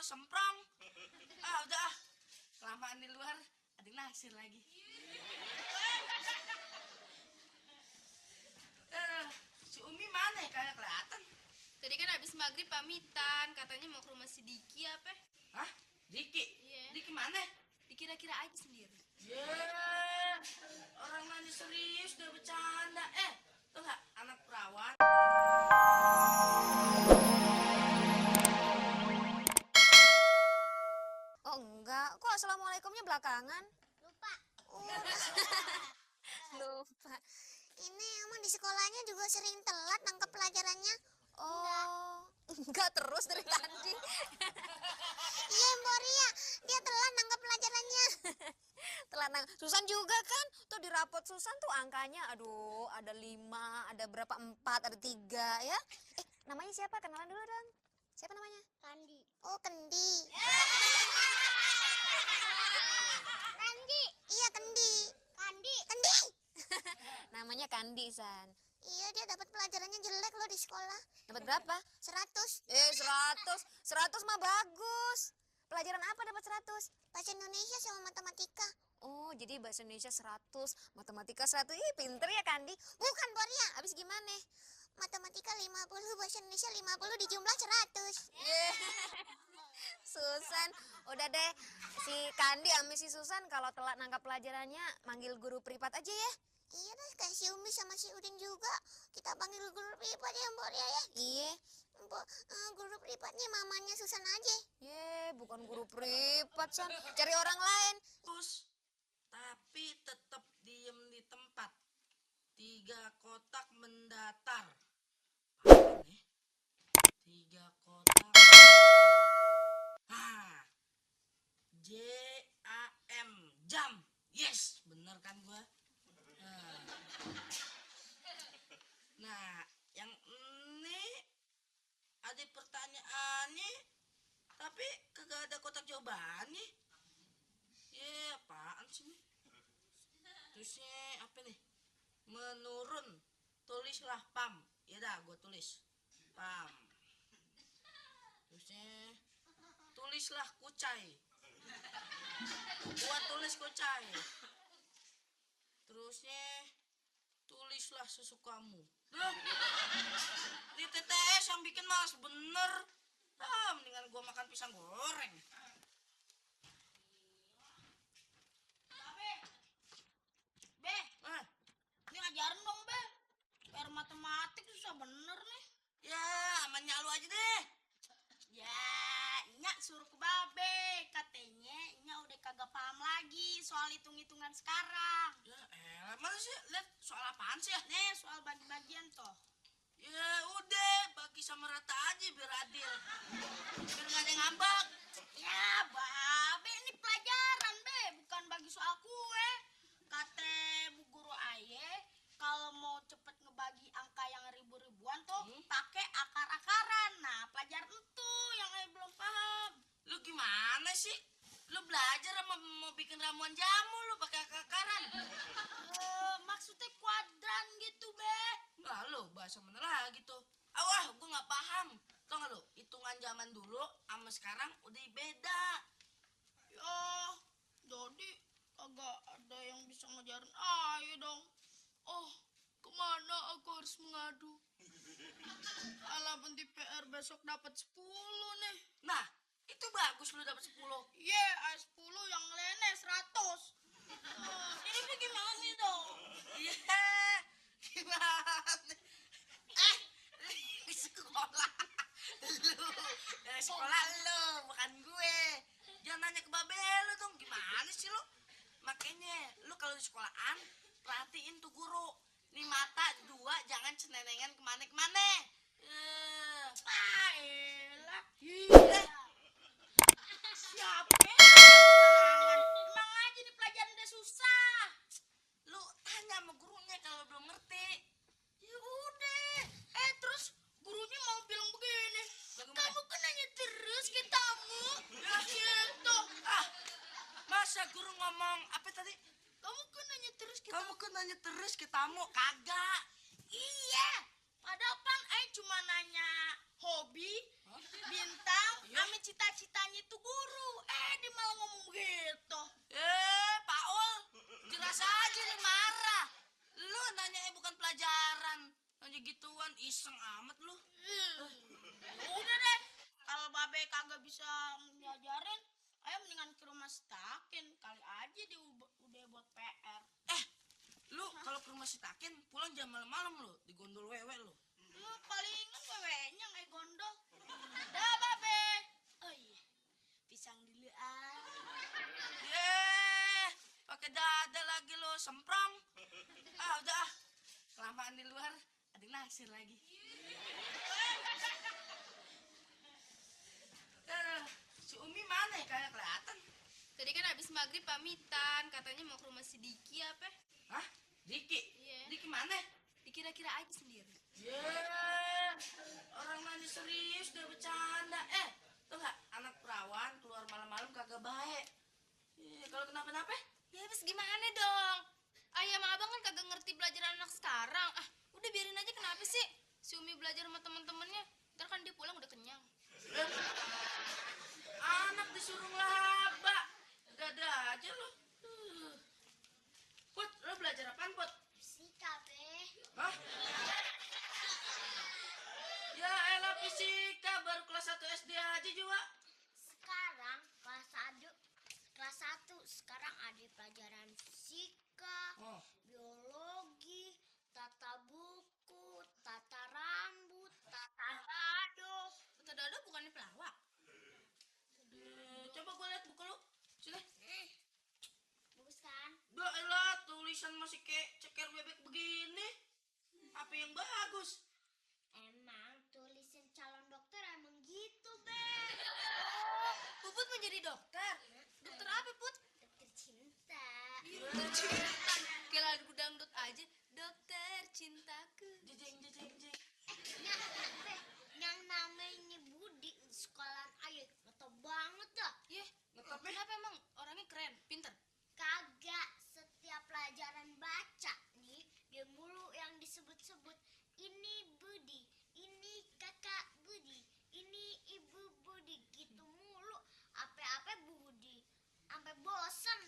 semprong. Udah ah. Kelamaan di luar, ada naksir lagi. Si Umi mana ya? Kagak kelihatan. Tadi kan habis maghrib pamitan, katanya mau ke rumah si Diki apa? Hah? Diki? Iya. Diki mana? Dikira-kira aja sendiri. Orang nanya serius udah bercanda. Tuh nggak anak perawan? Oh enggak, kok assalamualaikumnya belakangan? Lupa. Lupa. Ini emang di sekolahnya juga sering telat nangkep pelajarannya. Oh, enggak terus dari tadi. Iya, Mbak Ria, dia telat nangkep pelajarannya. Telat Susan juga kan? Tuh di rapot Susan tuh angkanya, aduh, ada 5, ada berapa? 4, ada 3 ya. Namanya siapa? Kenalan dulu dong. Siapa namanya? Kandi. Oh, Kendi. Kandi. Iya, Kendi. Kandi. Kendi. Namanya Kandi, San. Iya, dia dapat pelajarannya jelek loh di sekolah. Dapat berapa? 100. 100. 100 mah bagus. Pelajaran apa dapat 100? Bahasa Indonesia sama matematika. Oh, jadi bahasa Indonesia 100, matematika 100. Ih, pinter ya Kandi. Bukan, Mbak Ria. Habis gimana? Matematika 50, bahasa Indonesia 50 dijumlah 100. Susan, udah deh, si Kandi sama si Susan kalau telat nangkap pelajarannya manggil guru privat aja ya. Iya deh, kayak si Umi sama si Udin juga. Kita panggil guru privat ya, Mbak Ria ya. Iya. Guru privatnya mamanya Susan aja. Bukan guru privat, San. Cari orang lain. Terus, tapi tetap diem di tempat. 3 kotak mendatar. Apa nih? 3 kotak. JAM, jam. Yes, bener kan gua? Nah, yang ini ada pertanyaannya, tapi kagak ada kotak jawabannya. Apaan sih nih? Terusnya apa nih? Menurun, tulislah pam. Ya dah, gue tulis pam. Terusnya tulislah kucai. Gua tulis kucai. Terusnya tulislah sesukamu. Di TTS yang bikin malas bener. Mendingan gua makan pisang goreng. Be, ini ajarin dong, Be. PR matematik susah bener nih. Ya, amannya lu aja deh. Ya, Nyak suruh ke Babe. Katanya Nyak udah kagak paham lagi soal hitung-hitungan sekarang. Ya, mana sih? Lihat soal apaan sih ya? Nih, soal bagi-bagian toh. Ya udah, bagi sama rata aja biar adil. Biar gak ada yang ngambek. Ya, Babe, ini pelajaran, Be. Bukan bagi soal kue. Kata Bu Guru Aye, kalau mau cepet ngebagi angka yang ribu-ribuan tuh pakai akar-akaran. Nah, pelajaran itu yang Aye belum paham. Lu gimana sih? Lu belajar sama mau bikin ramuan jamu lu pakai akar-akaran. Maksudnya kuadran gitu, Be. Nah, lu bahasa mana lagi tuh? Wah, gua nggak paham. Tau nggak lu? Hitungan zaman dulu sama sekarang udah beda. Ya, jadi kagak ada yang bisa ngajarin Ayo dong. Oh, kemana aku harus mengadu? Alah, di PR besok dapat 10 nih. Nah, itu bagus lu dapat 10. Iya, 10 yang lainnya 100. Ini gimana sih dong? Iya, gimana? Di sekolah. Sekolah lu, bukan gue. Jangan nanya ke babe lu dong, gimana sih lu? Makanya, lu kalau di sekolahan, perhatiin tuh guru. Nih mata 2, jangan cenenengan kemana-kemana. Elah. Siapa? Emang aja nih pelajaran udah susah. Lu tanya sama gurunya kalau belum ngerti. Ya udah. Terus gurunya mau bilang begini. Kamu kan nanya terus ke tamu. Gitu. Masa guru ngomong apa tadi? Kamu kan nanya terus ke Kamu kan nanya terus ke tamu. Kagak. Iya. Ada apaan? Cuma nanya hobi, bintang, ame cita-citanya itu guru. Dia malah ngomong gitu. Paul, jelas aja dia marah. Lu nanya bukan pelajaran. Nanya gituan, iseng amat lu. Udah deh, kalau babe kagak bisa ngajarin, ayo mendingan ke rumah Stakin. Kali aja dia udah buat PR. Lu kalau ke rumah si Takin pulang jam malam-malam lu, digondol wewe lu. Lu palingan wewenya nggak gondol. Dah babe. Oh iya, pisang dulu Pakai dada lagi lu, semprong. Udah. Kelamaan di luar, ada naksir lagi. Si Umi mana ya? Kayak kelihatan. Tadi kan habis maghrib pamitan, katanya mau ke rumah si Diki apa? Hah? Diki? Iya. Diki mana? Dikira-kira aja sendiri. Orang nanya serius dia bercanda. Tuh nggak, anak perawan keluar malam-malam kagak baik. Kalau kenapa-napa? Ya habis gimana dong? Ayah sama abang kan kagak ngerti pelajaran anak sekarang. Udah biarin aja, kenapa sih? Si Umi belajar sama temen-temennya, ntar kan dia pulang udah kenyang. Anak disuruh ngelaba. Gada aja lo. Put, lo belajar apaan, Put? Fisika, Be. Hah? Ya elah fisika, baru kelas 1 SD aja juga. Sekarang kelas 1 sekarang ada pelajaran fisika, biologi, tata buku, tata rambut, tata dado. Tata dado bukannya pelawak? Coba gue lihat buku lo. Sini. Bagus kan? Dah elah, tulisan masih kayak ceker bebek begini. Apa yang bagus? Emang tulisan calon dokter emang gitu, Be. Puput mau jadi dokter? Dokter apa, Put? Dokter cinta. Dokter cinta. Kayak lagu dangdut aja. Dokter cintaku. Jeng. Be, yang namanya Budi di sekolahan ayo ngetop banget dah. Kenapa emang orangnya keren, pinter? Kagak, setiap pelajaran baca nih dia mulu yang disebut-sebut. Ini Budi, ini kakak Budi, ini ibu Budi, gitu mulu. Apa-apa Budi, sampai bosen.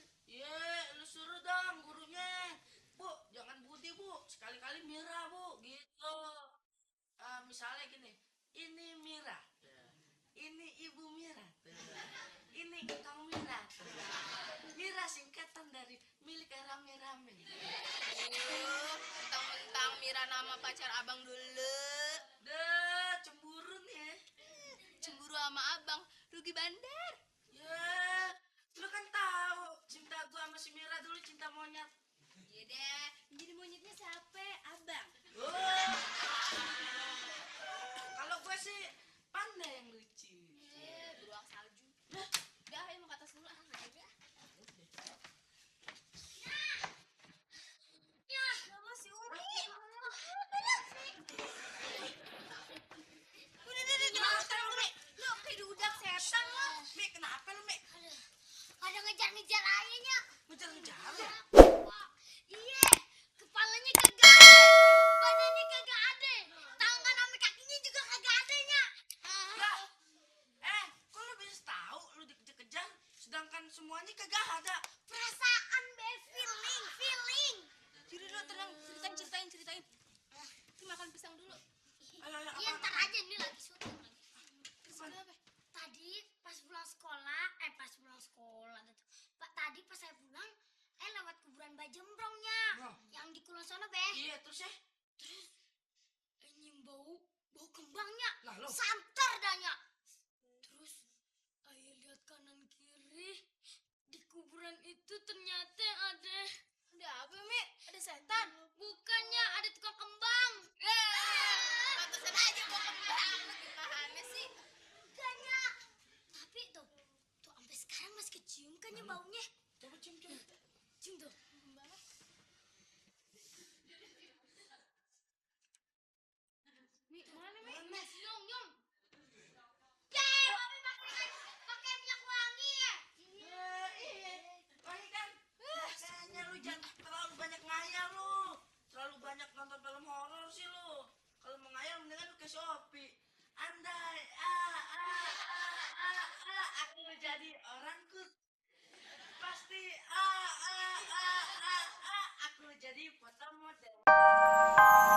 Lu suruh dong gurunya. Bu, jangan Budi, Bu. Sekali-kali Mira, Bu. Gitu. Misalnya gini, ini Mira. Ini Ibu Mira. Ini Kang Mira. Mira singkatan dari milik rame-rame. Mentang-mentang Mira nama pacar abang dulu. Cemburu nih ya. Cemburu sama abang, rugi bandar. Ya, lu kan tahu cinta gua sama si Mira dulu cinta monyet. Iya deh, jadi monyetnya siapa? Abang. Kalau gua sih Panda yang lucu. Beruang salju. Dah, ayo mau ke atas dulu. Aja. Ya, sama si Umi. Udah, lu kayak udah setan lo. Mi, kenapa lu, Mi? Ada ngejar-ngejar ayahnya. Ngejar-ngejar ya? Iya, kepalanya kagak ada, badannya kagak ada, tangan sama kakinya juga kagak adanya. Lah, kok lu bisa tahu lu dikejar-kejar sedangkan semuanya kagak ada? Perasaan, Be, feeling. Jadi lo tenang, ceritain. Lu makan pisang dulu. Ayo, Iya, ntar aja, ini lagi syuting lagi. Pisang apa? Tadi pas pulang sekolah, tadi pas saya pulang, lewat kuburan Bajembrongnya, yang di Kulon sono, Be. Iya, terus ya? Nyium bau kembangnya, Lah, lo? santer danya. Terus ayah lihat kanan kiri, di kuburan itu ternyata ada Ada apa, Mi? Ada setan? bukannya ada tukang kembang. Pantesan aja mau kembang. Gimana sih? Bukannya. Tapi tuh sampai sekarang masih kecium kan ya baunya. Coba cium. Cium tuh. Mi, mana Mi? Nyong. aku jadi orang kut. Pasti aku jadi foto model.